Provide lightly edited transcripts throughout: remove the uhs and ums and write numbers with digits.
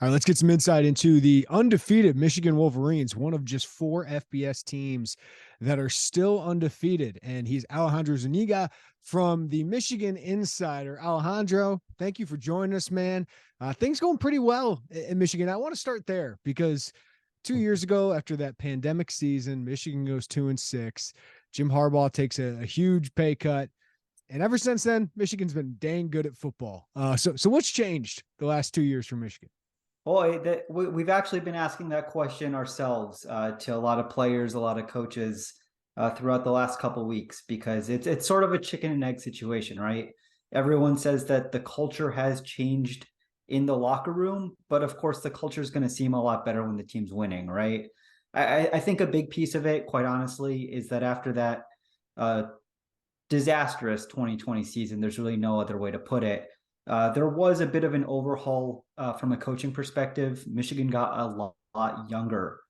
All right, let's get some insight into the undefeated Michigan Wolverines, one of just four FBS teams that are still undefeated. And he's Alejandro Zuniga from the Michigan Insider. Alejandro, thank you for joining us, man. Things going pretty well in Michigan. I want to start there because 2 years ago, after that pandemic season, Michigan goes 2-6. Jim Harbaugh takes a huge pay cut. And ever since then, Michigan's been dang good at football. So what's changed the last 2 years for Michigan? Boy, we've actually been asking that question ourselves to a lot of players, a lot of coaches throughout the last couple of weeks because it's sort of a chicken and egg situation, right? Everyone says that the culture has changed in the locker room, but of course the culture is going to seem a lot better when the team's winning, right? I think a big piece of it, quite honestly, is that after that uh, disastrous 2020 season, there's really no other way to put it. There was a bit of an overhaul from a coaching perspective. Michigan got a lot younger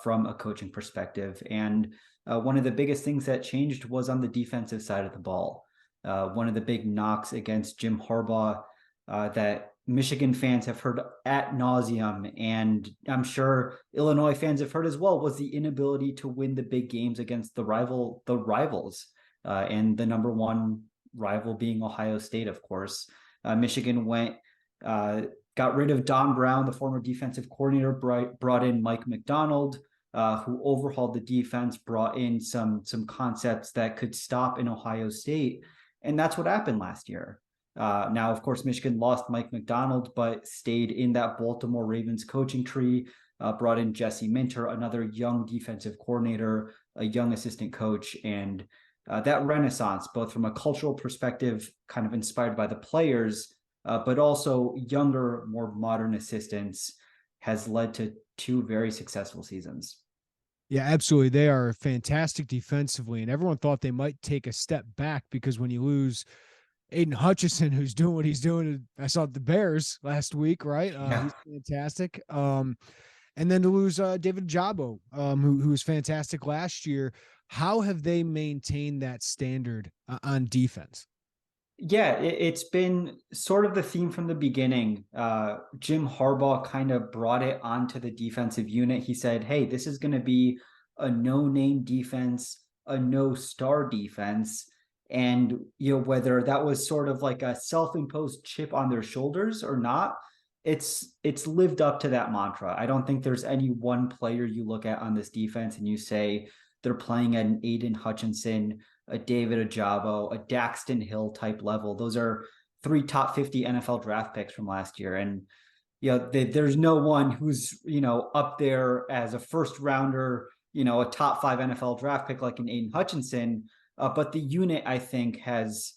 from a coaching perspective. And one of the biggest things that changed was on the defensive side of the ball. One of the big knocks against Jim Harbaugh that Michigan fans have heard ad nauseum, and I'm sure Illinois fans have heard as well, was the inability to win the big games against the rivals, and the number one rival being Ohio State, of course. Michigan got rid of Don Brown, the former defensive coordinator, brought in Mike Macdonald, who overhauled the defense, brought in some concepts that could stop in Ohio State. And that's what happened last year. Now, of course, Michigan lost Mike Macdonald, but stayed in that Baltimore Ravens coaching tree, brought in Jesse Minter, another young defensive coordinator, a young assistant coach, and that renaissance, both from a cultural perspective, kind of inspired by the players, but also younger, more modern assistants, has led to two very successful seasons. Yeah, absolutely. They are fantastic defensively, and everyone thought they might take a step back because when you lose Aiden Hutchinson, who's doing what he's doing, I saw the Bears last week, right? Yeah. He's fantastic. And then to lose David Jabo, who was fantastic last year. How have they maintained that standard on defense? Yeah, it's been sort of the theme from the beginning. Jim Harbaugh kind of brought it onto the defensive unit. He said, hey, this is going to be a no-name defense, a no-star defense. And, whether that was sort of like a self-imposed chip on their shoulders or not, it's lived up to that mantra. I don't think there's any one player you look at on this defense and you say they're playing at an Aiden Hutchinson, a David Ojabo, a Daxton Hill type level. Those are three top 50 NFL draft picks from last year. And, there's no one who's, up there as a first rounder, a top 5 NFL draft pick like an Aiden Hutchinson. But the unit, I think, has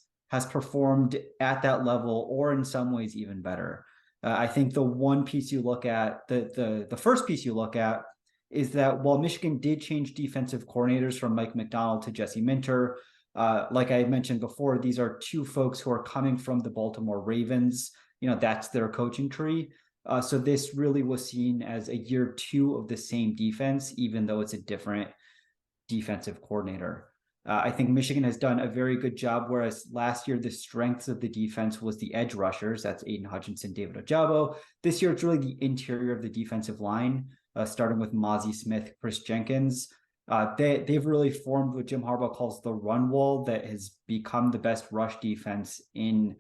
performed at that level or in some ways even better. I think the one piece you look at, the first piece you look at, is that while Michigan did change defensive coordinators from Mike Macdonald to Jesse Minter, like I mentioned before, these are two folks who are coming from the Baltimore Ravens. That's their coaching tree. So this really was seen as a year two of the same defense, even though it's a different defensive coordinator. I think Michigan has done a very good job, whereas last year the strengths of the defense was the edge rushers. That's Aiden Hutchinson, David Ojabo. This year it's really the interior of the defensive line, starting with Mazi Smith, Chris Jenkins. They've really formed what Jim Harbaugh calls the run wall that has become the best rush defense in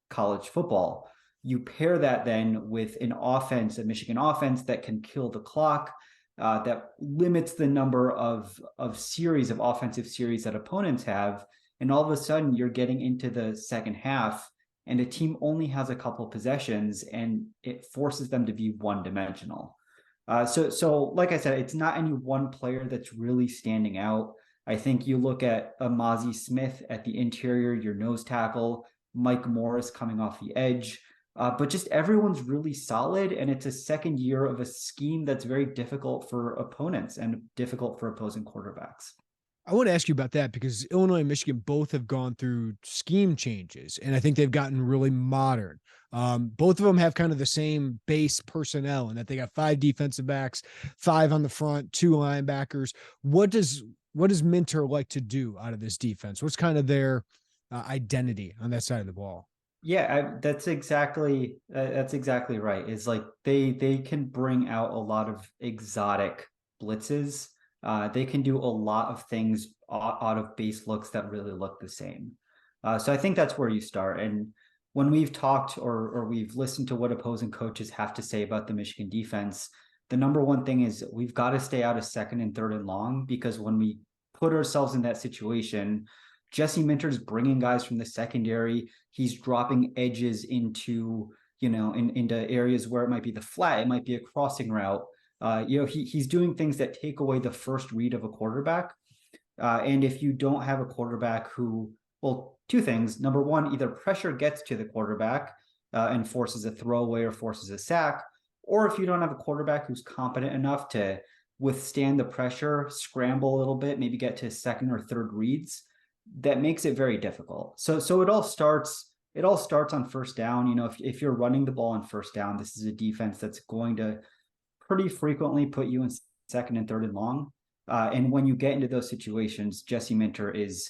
college football. You pair that then with an offense, a Michigan offense that can kill the clock, that limits the number of series of offensive series that opponents have. And all of a sudden you're getting into the second half and a team only has a couple possessions and it forces them to be one dimensional. So like I said, it's not any one player that's really standing out. I think you look at Mazi Smith at the interior, your nose tackle, Mike Morris coming off the edge. But just everyone's really solid, and it's a second year of a scheme that's very difficult for opponents and difficult for opposing quarterbacks. I want to ask you about that because Illinois and Michigan both have gone through scheme changes, and I think they've gotten really modern. Both of them have kind of the same base personnel, and that they got 5 defensive backs, 5 on the front, 2 linebackers. What does Minter like to do out of this defense? What's kind of their identity on that side of the ball? That's exactly right. Is like they can bring out a lot of exotic blitzes. They can do a lot of things out of base looks that really look the same. So I think that's where you start. And when we've talked or we've listened to what opposing coaches have to say about the Michigan defense, the number one thing is we've got to stay out of second and third and long, because when we put ourselves in that situation, Jesse Minter's bringing guys from the secondary. He's dropping edges into, into areas where it might be the flat, it might be a crossing route. He's doing things that take away the first read of a quarterback. And if you don't have a quarterback who, well, two things. Number one, either pressure gets to the quarterback and forces a throwaway or forces a sack, or if you don't have a quarterback who's competent enough to withstand the pressure, scramble a little bit, maybe get to second or third reads, that makes it very difficult. So it all starts on first down. If you're running the ball on first down, this is a defense that's going to pretty frequently put you in second and third and long. And when you get into those situations, Jesse Minter is,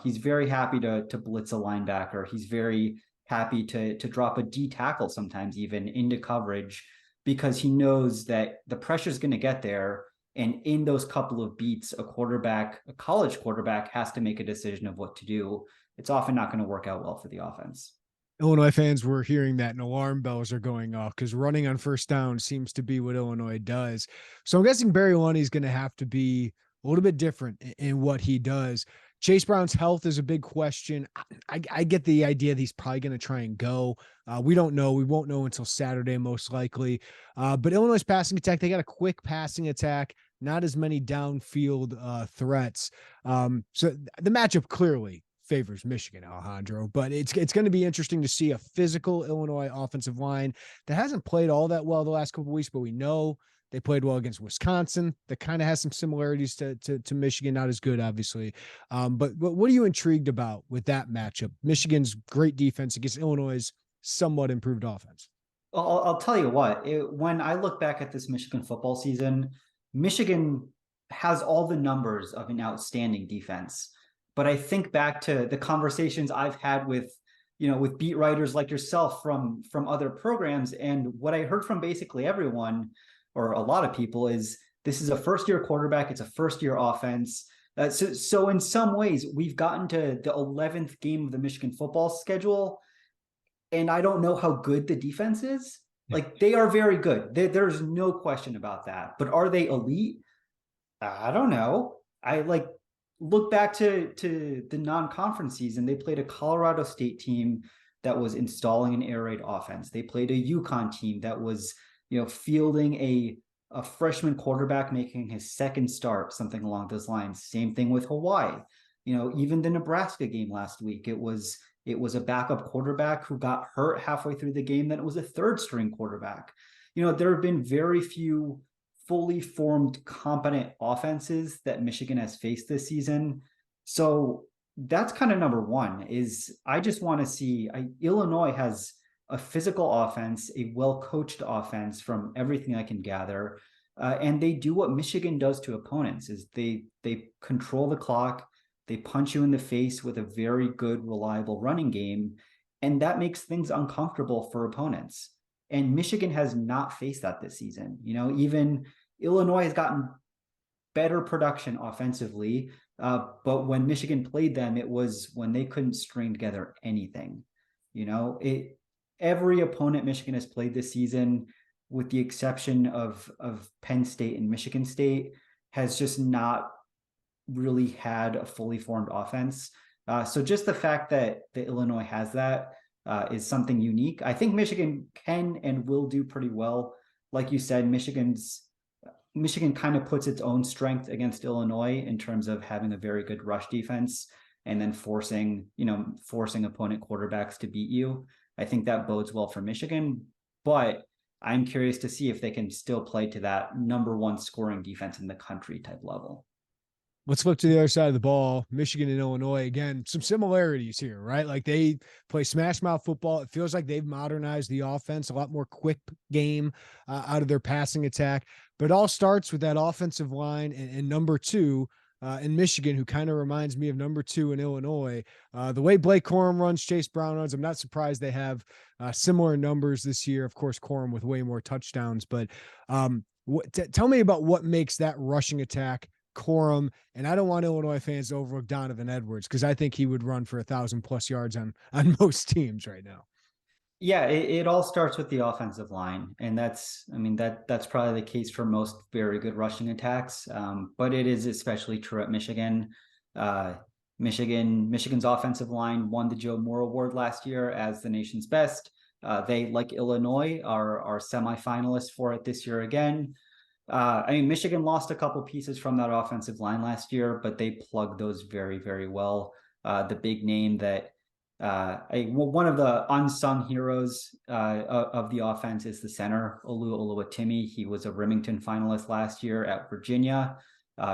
he's very happy to blitz a linebacker. He's very happy to drop a D tackle sometimes even into coverage, because he knows that the pressure is going to get there. And in those couple of beats, a college quarterback has to make a decision of what to do. It's often not going to work out well for the offense. Illinois fans were hearing that and alarm bells are going off because running on first down seems to be what Illinois does. So I'm guessing Barry Lunney is going to have to be a little bit different in what he does. Chase Brown's health is a big question. I get the idea that he's probably going to try and go. We don't know. We won't know until Saturday, most likely. But Illinois' passing attack, they got a quick passing attack, not as many downfield threats. So the matchup clearly favors Michigan, Alejandro, but it's going to be interesting to see a physical Illinois offensive line that hasn't played all that well the last couple of weeks, but we know they played well against Wisconsin. That kind of has some similarities to Michigan, not as good, obviously. But what are you intrigued about with that matchup? Michigan's great defense against Illinois' somewhat improved offense. I'll tell you what, when I look back at this Michigan football season, Michigan has all the numbers of an outstanding defense. But I think back to the conversations I've had with beat writers like yourself from other programs, and what I heard from basically everyone, or a lot of people, is this is a first-year quarterback, it's a first-year offense. So in some ways, we've gotten to the 11th game of the Michigan football schedule, and I don't know how good the defense is. Like, they are very good. There's no question about that. But are they elite? I don't know. I look back to the non-conference season. They played a Colorado State team that was installing an air raid offense. They played a UConn team that was, fielding a freshman quarterback making his second start, something along those lines. Same thing with Hawaii. Even the Nebraska game last week, it was a backup quarterback who got hurt halfway through the game. Then it was a third string quarterback. There have been very few fully formed, competent offenses that Michigan has faced this season. So that's kind of number one. Is I just want to see Illinois has a physical offense, a well-coached offense from everything I can gather. And they do what Michigan does to opponents, is they control the clock. They punch you in the face with a very good, reliable running game. And that makes things uncomfortable for opponents. And Michigan has not faced that this season. Even Illinois has gotten better production offensively. But when Michigan played them, it was when they couldn't string together anything. Every opponent Michigan has played this season, with the exception of Penn State and Michigan State, has just not really had a fully formed offense. So just the fact that Illinois has that is something unique. I think Michigan can and will do pretty well. Like you said, Michigan kind of puts its own strength against Illinois in terms of having a very good rush defense and then forcing opponent quarterbacks to beat you. I think that bodes well for Michigan, but I'm curious to see if they can still play to that number one scoring defense in the country type level. Let's flip to the other side of the ball. Michigan and Illinois, again, some similarities here, right? Like, they play smash mouth football. It feels like they've modernized the offense, a lot more quick game out of their passing attack. But it all starts with that offensive line and number two, in Michigan, who kind of reminds me of number 2 in Illinois. The way Blake Corum runs, Chase Brown runs, I'm not surprised they have similar numbers this year. Of course, Corum with way more touchdowns, but tell me about what makes that rushing attack Corum. And I don't want Illinois fans to overlook Donovan Edwards, because I think he would run for 1,000+ yards on most teams right now. Yeah, it all starts with the offensive line, and that's probably the case for most very good rushing attacks. But it is especially true at Michigan. Michigan's offensive line won the Joe Moore Award last year as the nation's best. They, like Illinois, are semifinalists for it this year again. Michigan lost a couple pieces from that offensive line last year, but they plugged those very, very well. The big name that one of the unsung heroes of the offense is the center, Olu Oluwatimi. He was a Remington finalist last year at Virginia,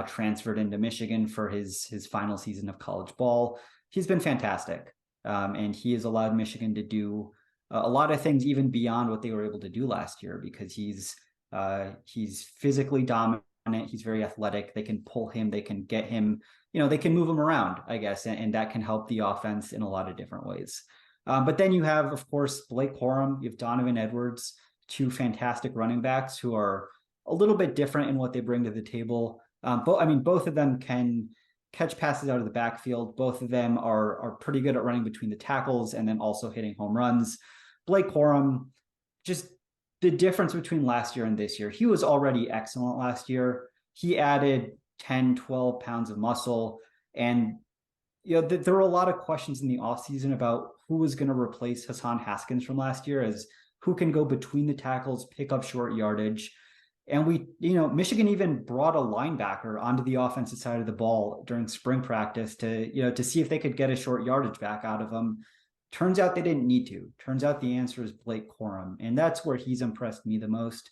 transferred into Michigan for his final season of college ball. He's been fantastic, and he has allowed Michigan to do a lot of things even beyond what they were able to do last year, because he's physically dominant. He's very athletic. They can pull him. They can get him. They can move him around, I guess, and that can help the offense in a lot of different ways. But then you have, of course, Blake Corum. You have Donovan Edwards, two fantastic running backs who are a little bit different in what they bring to the table. Both of them can catch passes out of the backfield. Both of them are pretty good at running between the tackles and then also hitting home runs. Blake Corum, just the difference between last year and this year. He was already excellent last year. He added 10, 12 pounds of muscle. And, there were a lot of questions in the offseason about who was going to replace Hassan Haskins from last year, as who can go between the tackles, pick up short yardage. And Michigan even brought a linebacker onto the offensive side of the ball during spring practice to see if they could get a short yardage back out of him. Turns out they didn't need to. Turns out the answer is Blake Corum. And that's where he's impressed me the most.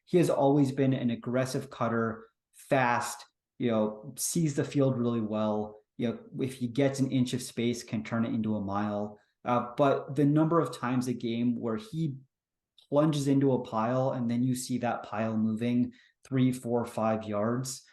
He has always been an aggressive cutter, fast, sees the field really well. If he gets an inch of space, can turn it into a mile. But the number of times a game where he plunges into a pile and then you see that pile moving 3, 4, 5 yards,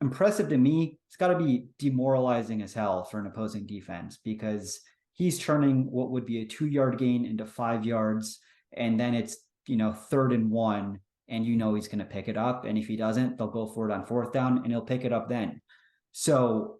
impressive to me. It's got to be demoralizing as hell for an opposing defense, because he's turning what would be a 2-yard gain into 5 yards. And then it's, 3rd and 1, and he's going to pick it up. And if he doesn't, they'll go for it on 4th down and he'll pick it up then. So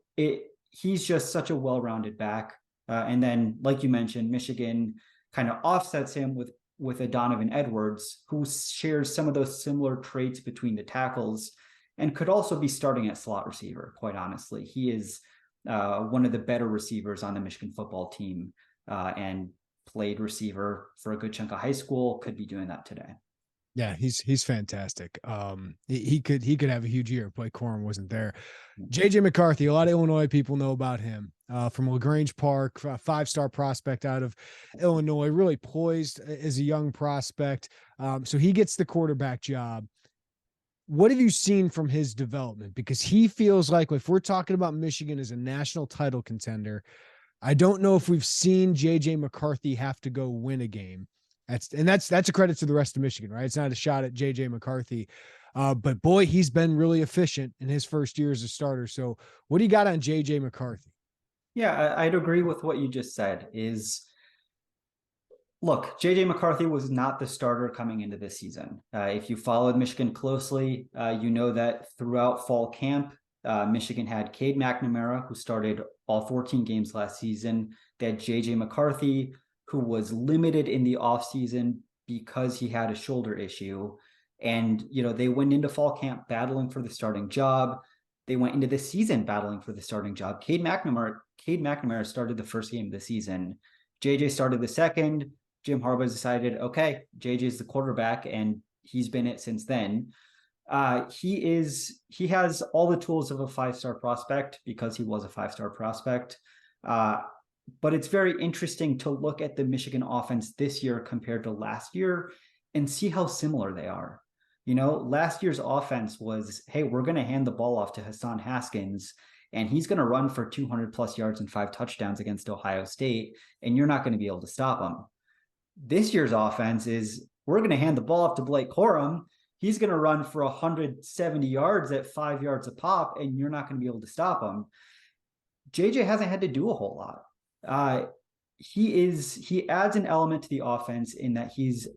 he's just such a well-rounded back. And then, like you mentioned, Michigan kind of offsets him with a Donovan Edwards, who shares some of those similar traits between the tackles and could also be starting at slot receiver, quite honestly. He is one of the better receivers on the Michigan football team, and played receiver for a good chunk of high school, could be doing that today. Yeah, he's fantastic. He could have a huge year if Blake Corum wasn't there. JJ McCarthy, a lot of Illinois people know about him from LaGrange Park, 5-star prospect out of Illinois, really poised as a young prospect. So he gets the quarterback job. What have you seen from his development? Because he feels like, if we're talking about Michigan as a national title contender, I don't know if we've seen JJ McCarthy have to go win a game. That's a credit to the rest of Michigan, right? It's not a shot at JJ McCarthy. But boy, he's been really efficient in his first year as a starter. So what do you got on JJ McCarthy? Yeah, I'd agree with what you just said. Look, JJ McCarthy was not the starter coming into this season. If you followed Michigan closely, you know that throughout fall camp, Michigan had Cade McNamara, who started all 14 games last season. They had JJ McCarthy, who was limited in the offseason because he had a shoulder issue. And, they went into fall camp battling for the starting job. They went into the season battling for the starting job. Cade McNamara started the first game of the season. JJ started the second. Jim Harbaugh decided, okay, JJ is the quarterback, and he's been it since then. He has all the tools of a 5-star prospect, because he was a 5-star prospect. But it's very interesting to look at the Michigan offense this year compared to last year and see how similar they are. Last year's offense was, hey, we're going to hand the ball off to Hassan Haskins, and he's going to run for 200+ yards and 5 touchdowns against Ohio State, and you're not going to be able to stop him. This year's offense is, we're going to hand the ball off to Blake Corum. he's going to run for 170 yards at 5 yards a pop, and you're not going to be able to stop him. JJ hasn't had to do a whole lot. He adds an element to the offense in that he's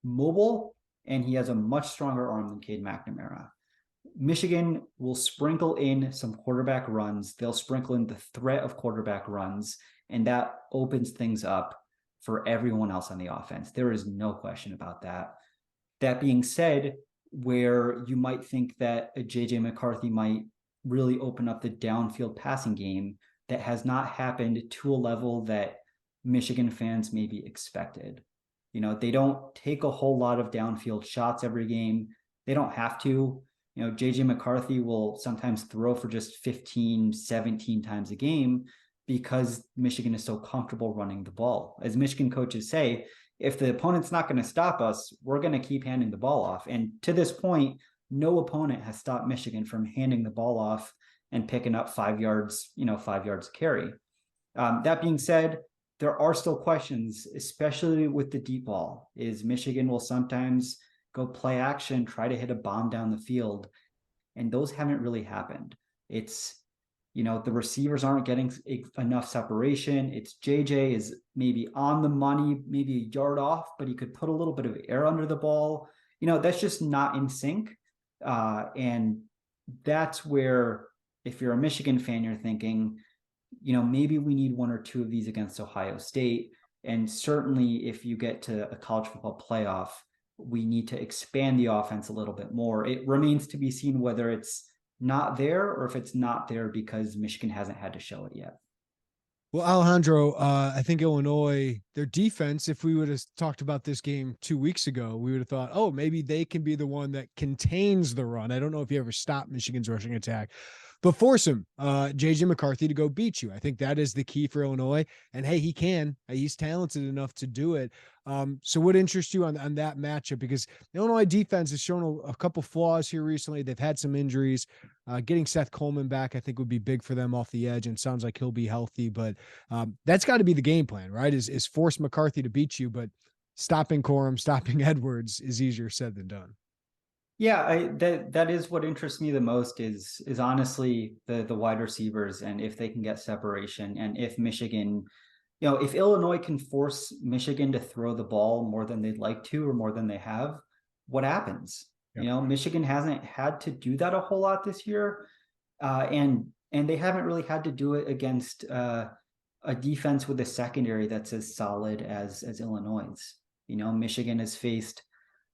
mobile and he has a much stronger arm than Cade McNamara. Michigan will sprinkle in some quarterback runs. They'll sprinkle in the threat of quarterback runs, and that opens things up for everyone else on the offense. There is no question about that. That being said, where you might think that a JJ McCarthy might really open up the downfield passing game, that has not happened to a level that Michigan fans maybe expected. You know, they don't take a whole lot of downfield shots every game. They don't have to. You know, JJ McCarthy will sometimes throw for just 15, 17 times a game because Michigan is so comfortable running the ball. As Michigan coaches say, if the opponent's not going to stop us, we're going to keep handing the ball off. And to this point, no opponent has stopped Michigan from handing the ball off and picking up 5 yards, 5 yards carry. That being said, there are still questions, especially with the deep ball. Is Michigan will sometimes go play action, try to hit a bomb down the field, and those haven't really happened. It's, the receivers aren't getting enough separation. It's JJ is maybe on the money, maybe a yard off, but he could put a little bit of air under the ball. That's just not in sync. And that's where, if you're a Michigan fan, you're thinking, maybe we need one or two of these against Ohio State. And certainly if you get to a college football playoff, we need to expand the offense a little bit more. It remains to be seen whether it's not there or if it's not there because Michigan hasn't had to show it yet. Well, Alejandro, I think Illinois, their defense, if we would have talked about this game 2 weeks ago, we would have thought, oh, maybe they can be the one that contains the run. I don't know if you ever stop Michigan's rushing attack, but force him, JJ McCarthy, to go beat you. I think that is the key for Illinois. And hey, he can. He's talented enough to do it. So what interests you on that matchup? Because the Illinois defense has shown a couple flaws here recently. They've had some injuries. Getting Seth Coleman back, I think, would be big for them off the edge, and sounds like he'll be healthy. But that's got to be the game plan, right? Is force McCarthy to beat you, but stopping Corum, stopping Edwards is easier said than done. Yeah, that is what interests me the most is honestly the wide receivers, and if they can get separation, and if Michigan, if Illinois can force Michigan to throw the ball more than they'd like to or more than they have, what happens? Yep. Michigan hasn't had to do that a whole lot this year, and they haven't really had to do it against a defense with a secondary that's as solid as Illinois's. Michigan has faced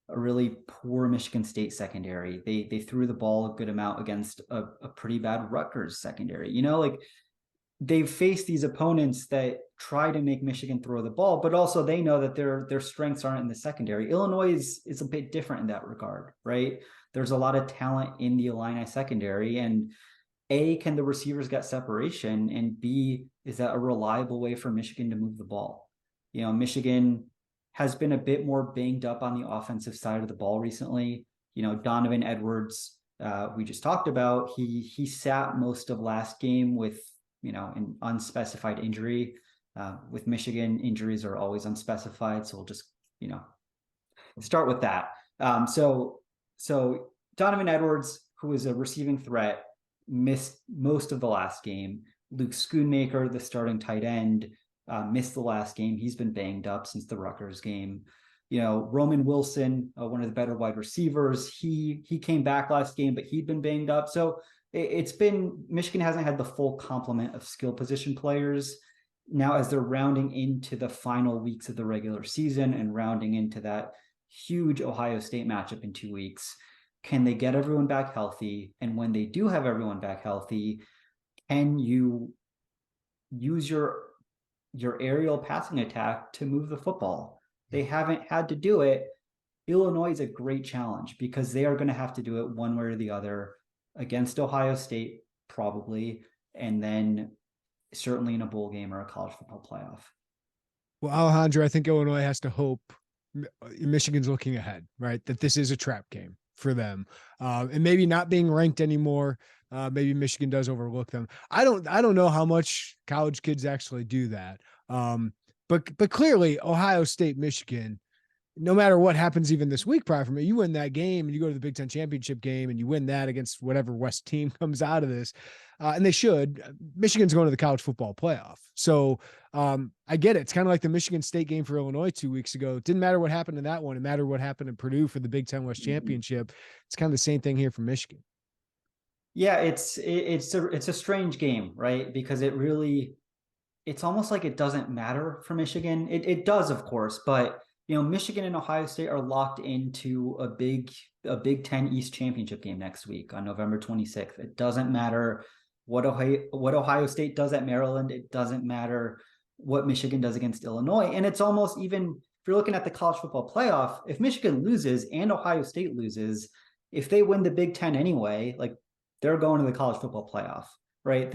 a really poor Michigan State secondary. They threw the ball a good amount against a pretty bad Rutgers secondary. They've faced these opponents that try to make Michigan throw the ball, but also they know that their strengths aren't in the secondary. Illinois is a bit different in that regard, right? There's a lot of talent in the Illini secondary, and A, can the receivers get separation? And B, is that a reliable way for Michigan to move the ball? Michigan has been a bit more banged up on the offensive side of the ball recently. Donovan Edwards, we just talked about, he sat most of last game with, an unspecified injury. With Michigan, injuries are always unspecified. So we'll just, start with that. So Donovan Edwards, who is a receiving threat, missed most of the last game. Luke Schoonmaker, the starting tight end, missed the last game. He's been banged up since the Rutgers game. Roman Wilson, one of the better wide receivers, he came back last game, but he'd been banged up. So it's been, Michigan hasn't had the full complement of skill position players. Now, as they're rounding into the final weeks of the regular season and rounding into that huge Ohio State matchup in 2 weeks, can they get everyone back healthy? And when they do have everyone back healthy, can you use your aerial passing attack to move the football? They haven't had to do it. Illinois is a great challenge because they are going to have to do it one way or the other against Ohio State, probably, and then certainly in a bowl game or a college football playoff. Well, Alejandro, I think Illinois has to hope Michigan's looking ahead, right? That this is a trap game for them. And maybe not being ranked anymore. Maybe Michigan does overlook them. I don't know how much college kids actually do that. But clearly Ohio State, Michigan no matter what happens even this week prior from it, you win that game and you go to the Big Ten championship game and you win that against whatever West team comes out of this. And they should. Michigan's going to the college football playoff. So I get it. It's kind of like the Michigan State game for Illinois 2 weeks ago. It didn't matter what happened in that one. It mattered what happened in Purdue for the Big Ten West championship. It's kind of the same thing here for Michigan. Yeah, it's a strange game, right? Because it's almost like it doesn't matter for Michigan. It does, of course, but Michigan and Ohio State are locked into a Big Ten East championship game next week on November 26th. It doesn't matter what Ohio State does at Maryland. It doesn't matter what Michigan does against Illinois. And it's almost even, if you're looking at the college football playoff, if Michigan loses and Ohio State loses, if they win the Big Ten anyway, like they're going to the college football playoff, right?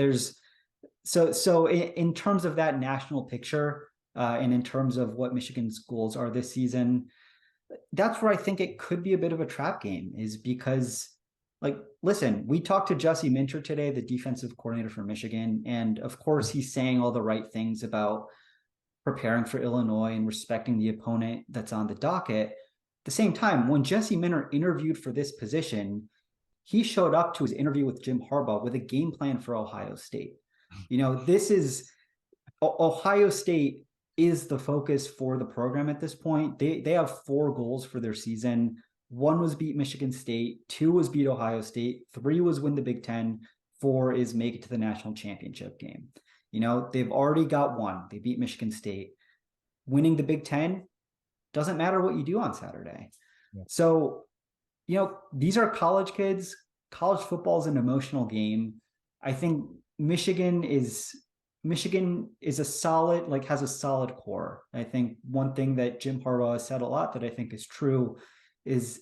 So in terms of that national picture, and in terms of what Michigan's goals are this season, that's where I think it could be a bit of a trap game, is because, like, listen, we talked to Jesse Minter today, the defensive coordinator for Michigan, and of course he's saying all the right things about preparing for Illinois and respecting the opponent that's on the docket. At the same time, when Jesse Minter interviewed for this position, he showed up to his interview with Jim Harbaugh with a game plan for Ohio State. This is Ohio State is the focus for the program at this point. They have 4 goals for their season. 1 was beat Michigan State, 2 was beat Ohio State, 3 was win the Big Ten, 4 is make it to the national championship game. They've already got 1. They beat Michigan State. Winning the Big Ten doesn't matter what you do on Saturday. Yeah. So, these are college kids. College football is an emotional game. I think Michigan is a solid, has a solid core. I think one thing that Jim Harbaugh has said a lot that I think is true is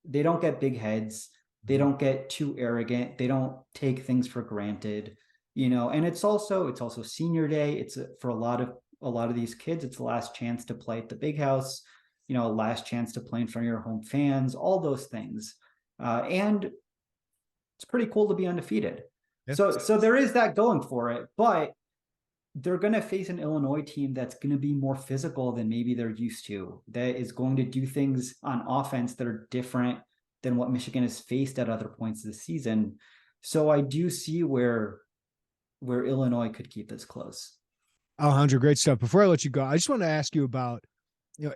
they don't get big heads. They don't get too arrogant. They don't take things for granted, and it's also senior day. It's for a lot of these kids, it's the last chance to play at the big house, last chance to play in front of your home fans, all those things. And it's pretty cool to be undefeated. Yes. So there is that going for it, but they're going to face an Illinois team that's going to be more physical than maybe they're used to, that is going to do things on offense that are different than what Michigan has faced at other points of the season. So I do see where Illinois could keep this close. Alejandro, great stuff. Before I let you go, I just want to ask you about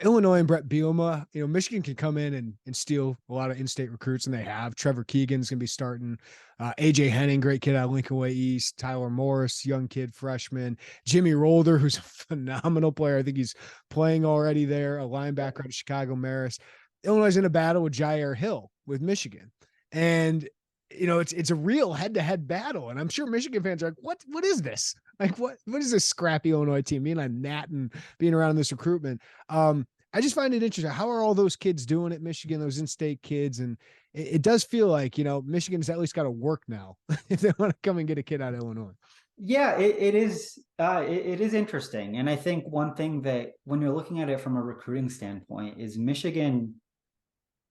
Illinois and Brett Bielema. Michigan can come in and steal a lot of in-state recruits, and they have. Trevor Keegan's going to be starting. AJ Henning, great kid out of Lincoln Way East. Tyler Morris, young kid, freshman. Jimmy Rolder, who's a phenomenal player. I think he's playing already there. A linebacker out of Chicago Marist. Illinois is in a battle with Jair Hill with Michigan. And it's a real head-to-head battle. And I'm sure Michigan fans are like, what is this? Like, what is this scrappy Illinois team? Me and I'm Nat and being around this recruitment. I just find it interesting. How are all those kids doing at Michigan, those in-state kids? And it does feel like, Michigan's at least got to work now if they want to come and get a kid out of Illinois. Yeah, it is interesting. And I think one thing that when you're looking at it from a recruiting standpoint is Michigan,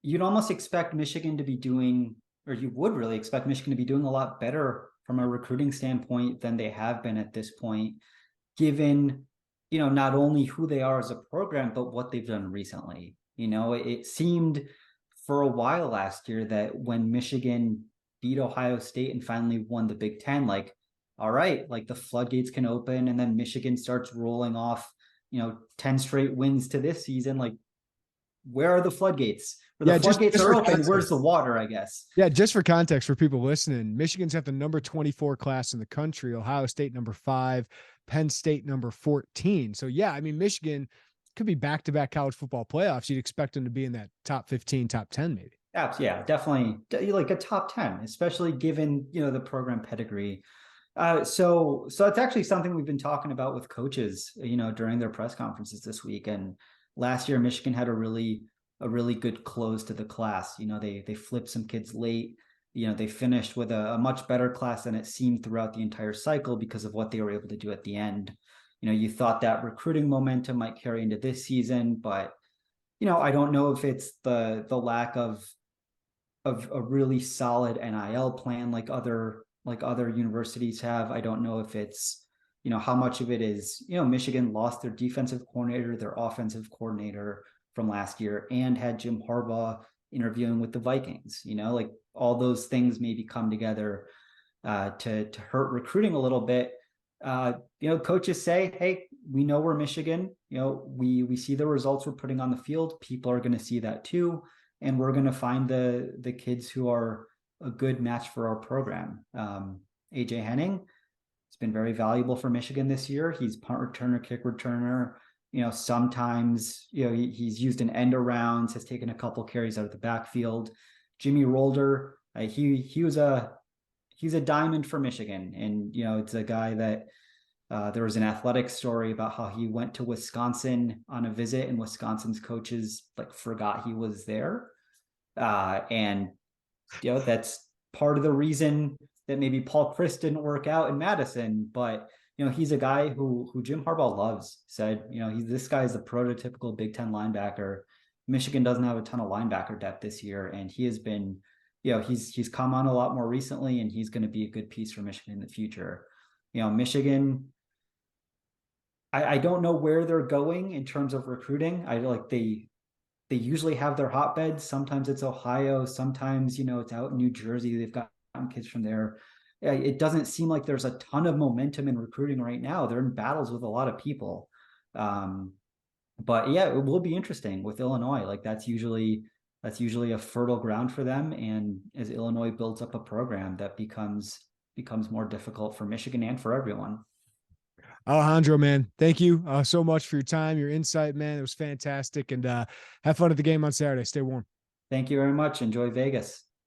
you'd almost expect Michigan to be doing, or you would really expect Michigan to be doing a lot better from a recruiting standpoint than they have been at this point, given, not only who they are as a program, but what they've done recently. It seemed for a while last year that when Michigan beat Ohio State and finally won the Big Ten, all right, the floodgates can open, and then Michigan starts rolling off, 10 straight wins to this season. Where are the floodgates? Where the floodgates are open, where's the water, I guess? Yeah, just for context for people listening, Michigan's got the number 24 class in the country, Ohio State number 5, Penn State number 14. So yeah, I mean, Michigan could be back-to-back college football playoffs. You'd expect them to be in that top 15, top 10 maybe. Yeah, definitely like a top 10, especially given, the program pedigree. So it's actually something we've been talking about with coaches, during their press conferences this week. And last year, Michigan had a really good close to the class. They flipped some kids late. They finished with a much better class than it seemed throughout the entire cycle because of what they were able to do at the end. You thought that recruiting momentum might carry into this season, but I don't know if it's the lack of a really solid NIL plan like other universities have. I don't know if it's how much of it is Michigan lost their defensive coordinator, their offensive coordinator from last year and had Jim Harbaugh interviewing with the Vikings. Like all those things maybe come together to hurt recruiting a little bit. Coaches say, hey, we know we're Michigan. We see the results we're putting on the field. People are going to see that too. And we're going to find the kids who are a good match for our program. AJ Henning has been very valuable for Michigan this year. He's punt returner, kick returner. Sometimes, he's used an end arounds, has taken a couple carries out of the backfield. Jimmy Rolder, he's a diamond for Michigan. And, it's a guy that there was an athletic story about how he went to Wisconsin on a visit and Wisconsin's coaches forgot he was there. And, that's part of the reason that maybe Paul Chryst didn't work out in Madison, but he's a guy who Jim Harbaugh loves. Said, this guy is the prototypical Big Ten linebacker. Michigan doesn't have a ton of linebacker depth this year, and he has been, he's come on a lot more recently, and he's going to be a good piece for Michigan in the future. Michigan, I don't know where they're going in terms of recruiting. They usually have their hotbeds. Sometimes it's Ohio. Sometimes, it's out in New Jersey. They've got kids from there. It doesn't seem like there's a ton of momentum in recruiting right now. They're in battles with a lot of people. But yeah, it will be interesting with Illinois. That's usually a fertile ground for them. And as Illinois builds up a program, that becomes more difficult for Michigan and for everyone. Alejandro, man, thank you so much for your time, your insight, man. It was fantastic. And have fun at the game on Saturday. Stay warm. Thank you very much. Enjoy Vegas.